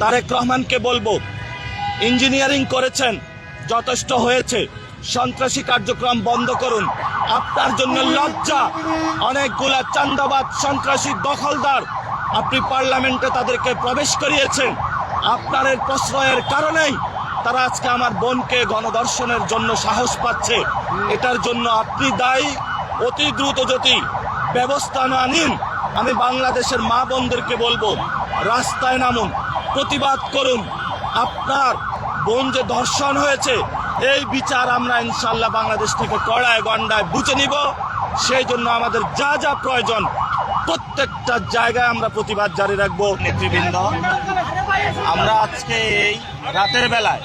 তারেক রহমানকে বলবো, ইঞ্জিনিয়ারিং করেছেন, যথেষ্ট হয়েছে। সন্ত্রাসী কার্যক্রম বন্ধ করুন। আপনার জন্য লজ্জা। অনেকগুলা চান্দাবাদ, সন্ত্রাসী, দখলদার আপনি পার্লামেন্টে তাদেরকে প্রবেশ করিয়েছেন। আপনার এই প্রশ্রয়ের কারণেই তারা আজকে আমার বোনকে গণধর্ষণের জন্য সাহস পাচ্ছে। এটার জন্য আপনি দায়ী। অতি দ্রুত যদি ব্যবস্থা না নিন, আমি বাংলাদেশের মা বোনদেরকে বলবো, রাস্তায় নামুন, প্রতিবাদ করুন। আপনার বোন যে ধর্ষণ হয়েছে, এই বিচার আমরা ইনশাল্লাহ বাংলাদেশ থেকে কড়ায় গন্ডায় বুঝে নিব। সেই জন্য আমাদের যা যা প্রয়োজন প্রত্যেকটা জায়গায় আমরা প্রতিবাদ জারি রাখবো। নেতৃবৃন্দ, আমরা আজকে এই রাতের বেলায়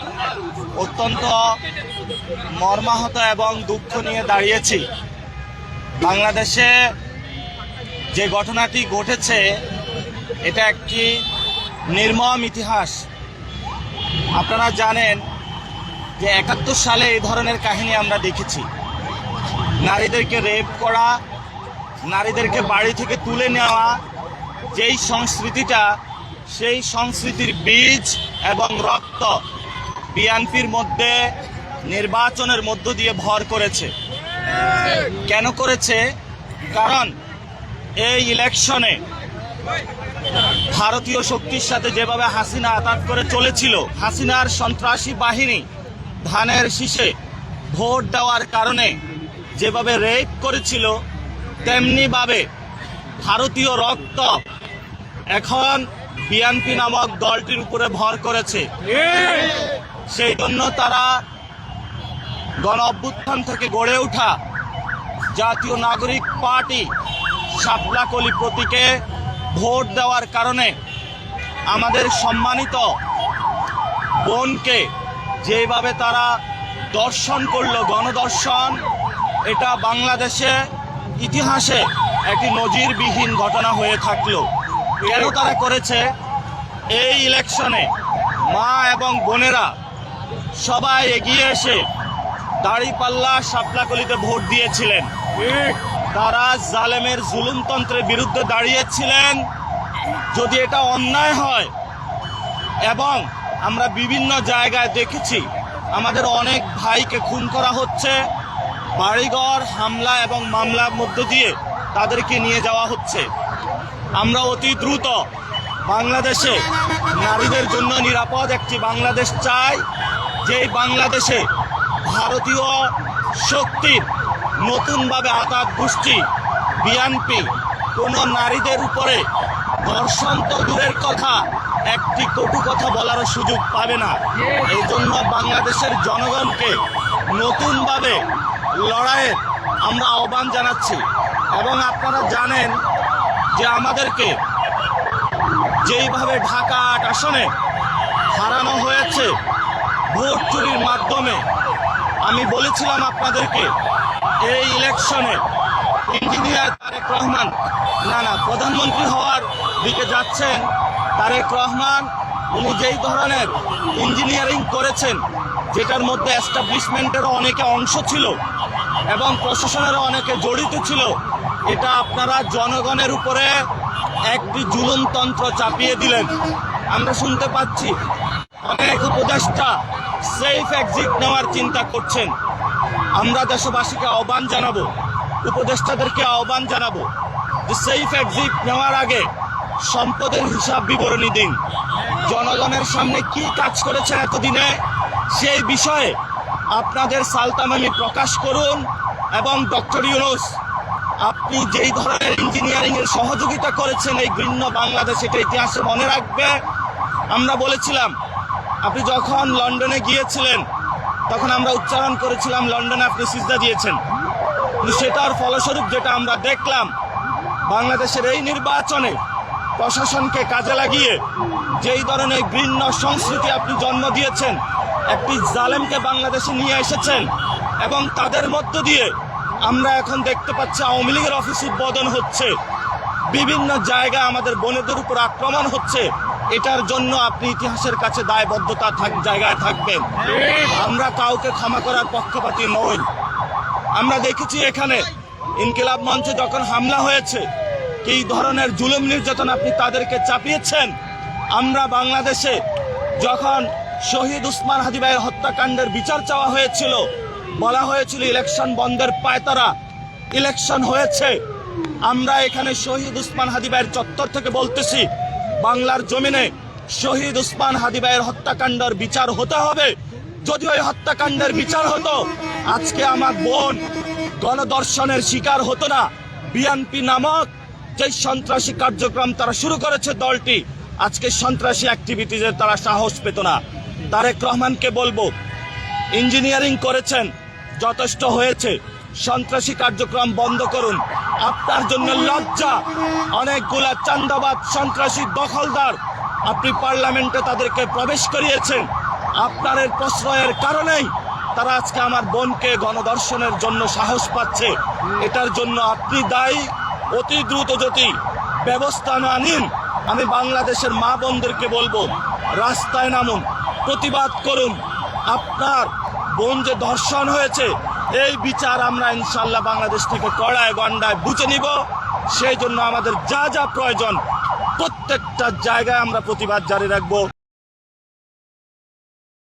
অত্যন্ত মর্মাহত এবং দুঃখ নিয়ে দাঁড়িয়েছি। বাংলাদেশে যে ঘটনাটি ঘটেছে, এটা একটি নির্মম ইতিহাস। আপনারা জানেন যে ৭১ সালে এই ধরনের কাহিনী আমরা দেখেছি। নারীদেরকে রেপ করা, নারীদেরকে বাড়ি থেকে তুলে নেওয়া, যেই সংস্কৃতিটা, সেই সংস্কৃতির বীজ এবং রক্ত বিএনপির মধ্যে নির্বাচনের মধ্য দিয়ে ভর করেছে। কেন করেছে? কারণ এই ইলেকশনে ভারতীয় শক্তির সাথে যেভাবে হাসিনা আঘাত করে চলেছিল, হাসিনার সন্ত্রাসী বাহিনী ধানের শীষে ভোট দেওয়ার কারণে যেভাবে রেপ করেছিল, তেমনিভাবে ভারতীয় রক্ত এখন বিএনপি নামক দলটির উপরে ভর করেছে। সেই জন্য তারা গণ অভ্যুত্থান থেকে গড়ে ওঠা জাতীয় নাগরিক পার্টি শাপলাকলি প্রতীকে ভোট দেওয়ার কারণে আমাদের সম্মানিত বোনকে যেভাবে তারা দর্শন করলো, গণদর্শন, এটা বাংলাদেশে ইতিহাসে একটি নজিরবিহীন ঘটনা হয়ে থাকলো। কেন তারা করেছে? এই ইলেকশনে মা এবং বোনেরা সবাই এগিয়ে এসে দাঁড়িপাল্লা শাপলাকলিতে ভোট দিয়েছিলেন। তারা জালেমের জুলুমতন্ত্রের বিরুদ্ধে দাঁড়িয়েছিলেন। যদি এটা অন্যায় হয়, এবং আমরা বিভিন্ন জায়গায় দেখেছি আমাদের অনেক ভাইকে খুন করা হচ্ছে, বাড়িঘর হামলা এবং মামলার মধ্য দিয়ে তাদেরকে নিয়ে যাওয়া হচ্ছে। আমরা অতি দ্রুত বাংলাদেশে নারীদের জন্য নিরাপদ একটি বাংলাদেশ চাই, যেই বাংলাদেশে ভারতীয় শক্তির নতুনভাবে আঘাত গোষ্ঠী বিএনপি কোনো নারীদের উপরে ধর্ষণ তো দূরের কথা, একটি কটু কথা বলারও সুযোগ পাবে না। এই জন্য বাংলাদেশের জনগণকে নতুনভাবে লড়াইয়ের আমরা আহ্বান জানাচ্ছি। এবং আপনারা জানেন যে আমাদেরকে যেইভাবে ঢাকা ৮ আসনে হারানো হয়েছে ভোট চুরির মাধ্যমে, আমি বলেছিলাম আপনাদেরকে এই ইলেকশনে ইঞ্জিনিয়ার তারেক রহমান প্রধানমন্ত্রী হওয়ার দিকে যাচ্ছেন। তারেক রহমান উনি যেই ধরনের ইঞ্জিনিয়ারিং করেছেন, যেটার মধ্যে এস্টাবলিশমেন্টেরও অনেকে অংশ ছিল এবং প্রশাসনেরও অনেকে জড়িত ছিল, এটা আপনারা জনগণের উপরে একটি জুলুমতন্ত্র চাপিয়ে দিলেন। আমরা শুনতে পাচ্ছি অনেক উপদেষ্টা সেফ এক্সিট নেওয়ার চিন্তা করছেন। আমরা দেশবাসীকে আহ্বান জানাবো, উপদেষ্টাদেরকে আহ্বান জানাবো যে সেফ এক্সিট নেওয়ার আগে সম্পদের হিসাব বিবরণী দিন। জনগণের সামনে কি কাজ করেছেন এতদিনে, সেই বিষয়ে আপনাদের সালতামামি প্রকাশ করুন। এবং ডক্টর ইউনূস, আপনি যেই ধরনের ইঞ্জিনিয়ারিং এর সহযোগিতা করেছেন এই ঘৃণ্য বাংলাদেশ, এটা ইতিহাসে মনে রাখবে। আমরা বলেছিলাম, আপনি যখন লন্ডনে গিয়েছিলেন তখন আমরা উচ্চারণ করেছিলাম লন্ডনে আপনি সিজদা দিয়েছেন, কিন্তু সেটার ফলস্বরূপ যেটা আমরা দেখলাম, বাংলাদেশের এই নির্বাচনে প্রশাসনকে কাজে লাগিয়ে যেই ধরনের ঘৃণ্য সংস্কৃতি আপনি জন্ম দিয়েছেন, একটি জালেমকে বাংলাদেশে নিয়ে এসেছেন। এবং তাদের মধ্য দিয়ে আমরা এখন দেখতে পাচ্ছি আওয়ামী লীগের অফিস উদ্বোধন হচ্ছে, বিভিন্ন জায়গায় আমাদের বোনেদের উপর আক্রমণ হচ্ছে। এটার জন্য আপনি ইতিহাসের কাছে দায়বদ্ধতা জায়গায় থাকবেন। আমরা কাউকে ক্ষমা করার পক্ষপাতী নই। আমরা দেখেছি এখানে ইনকিলাব মঞ্চে যখন হামলা হয়েছে, কি ধরনের জুলুম নির্যাতন আপনি তাদেরকে চাপিয়েছেন। আমরা বাংলাদেশে যখন শহীদ উসমান হাদি ভাইয়ের হত্যাকাণ্ডের বিচার চাওয়া হয়েছিল, বলা হয়েছিল ইলেকশন বন্ধের পায়তারা, ইলেকশন হয়েছে। আমরা এখানে শহীদ উসমান হাদি ভাইয়ের চত্বর থেকে বলতেছি, বাংলার জমিনে শহীদ উসমান হাদি ভাইয়ের হত্যাকাণ্ডের বিচার হতে হবে। যদি ওই হত্যাকাণ্ডের বিচার হতো, আজকে আমার বোন গণধর্ষণের শিকার হতো না। বিএনপি নামক যে সন্ত্রাসী কার্যক্রম তারা শুরু করেছে দলটি, আজকে সন্ত্রাসী অ্যাক্টিভিটিজের তারা সাহস পেত না। তারেক রহমানকে বলবো, ইঞ্জিনিয়ারিং করেছেন, যথেষ্ট হয়েছে, সন্ত্রাসী কার্যক্রম বন্ধ করুন। আপনার জন্য লজ্জা, অনেকগুলা চান্দাবাদ সন্ত্রাসী দখলদার আপনি পার্লামেন্টে তাদেরকে প্রবেশ করিয়েছেন। আপনার এর প্রশ্রয়ের কারণেই তারা আজকে আমার বোনকে গণধর্ষণের জন্য সাহস পাচ্ছে। এটার জন্য আপনি দায়ী। অতি দ্রুত যদি ব্যবস্থা না নিন, আমি বাংলাদেশের মা বোনদেরকে বলবো, রাস্তায় নামুন, প্রতিবাদ করুন। আপনার বোন যে ধর্ষণ হয়েছে, এই বিচার আমরা ইনশাল্লাহ বাংলাদেশ থেকে কড়ায় গন্ডায় বুঝে নিব। সেই জন্য আমাদের যা যা প্রয়োজন প্রত্যেকটা জায়গায় আমরা প্রতিবাদ জারি রাখবো।